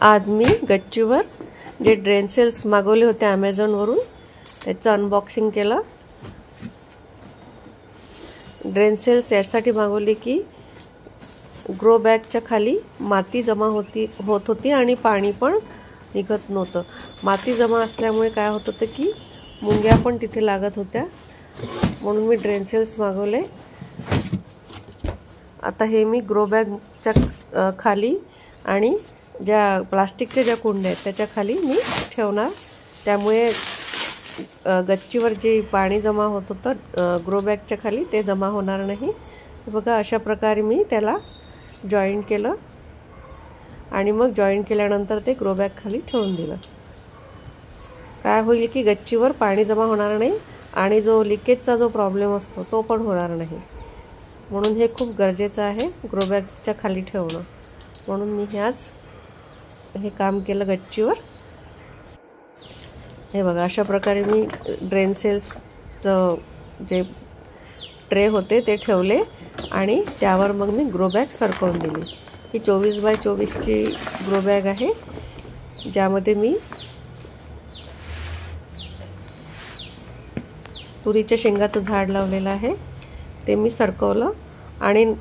आज मी गच्चीवर जे ड्रेन सेल्स मागवले होते ॲमेझॉनवरून त्याचं अनबॉक्सिंग केलं। ड्रेन सेल्स यासाठी मागवले की ग्रो बॅगच्या खाली माती जमा होत होती आणि पाणी पण निघत नव्हतं। माती जमा असल्यामुळे काय होत होतं की मुंग्या पण तिथे लागत होत्या, म्हणून मी ड्रेन सेल्स मागवले। आता हे मी ग्रो बॅगच्या खाली आणि ज्या प्लास्टिकच्या ज्या कुंड्या आहेत त्याच्या खाली मी ठेवणार, त्यामुळे गच्चीवर जे पाणी जमा होत होतं ग्रो बॅगच्या खाली ते जमा होणार नाही। बघा अशा प्रकारे मी त्याला जॉईन केलं आणि मग जॉईन केल्यानंतर ते ग्रो बॅग खाली ठेवून दिलं। काय होईल की गच्चीवर पाणी जमा होणार नाही आणि जो लिकेजचा जो प्रॉब्लेम असतो तो पण होणार नाही, म्हणून हे खूप गरजेचं आहे ग्रो बॅगच्या खाली ठेवणं। म्हणून मी आज हे काम केलं गच्चीवर। हे बघा अशा प्रकारे मी ड्रेन सेल्सचं जे ट्रे होते ते ठेवले आणि त्यावर मग मी ग्रो बॅग सरकवून दिली। ही 24 बाय 24ची ग्रो बॅग आहे, ज्यामध्ये मी तुरीच्या शेंगाचं झाड लावलेलं आहे ते मी सरकवलं आणि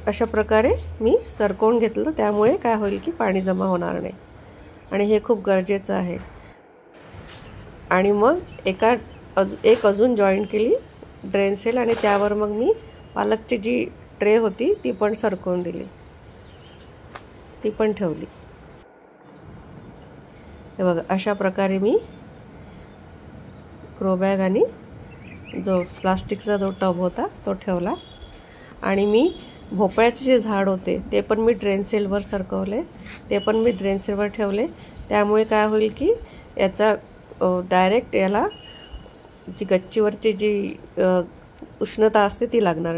अशा प्रकारे मी सरकवून घेतलं, त्यामुळे काय होईल की पाणी जमा होणार नाही आणि हे खूप गरजेचं आहे। आणि मग एक अजून जॉईन केली ड्रेन सेल आणि त्यावर मग मी पालकची जी ट्रे होती ती पण सरकवून दिली, ती पण ठेवली। हे बघा अशा प्रकारे मी ग्रो बॅग आणि जो प्लास्टिकचा जो टब होता तो ठेवला आणि मी भोपळ्याचे जे झाड होते ते पण मी ड्रेन सेलवर सरकवले, ते पण मी ड्रेन सेलवर ठेवले। त्यामुळे काय होईल की याचा डायरेक्ट याला जी गच्चीवरची जी उष्णता असते ती लागणार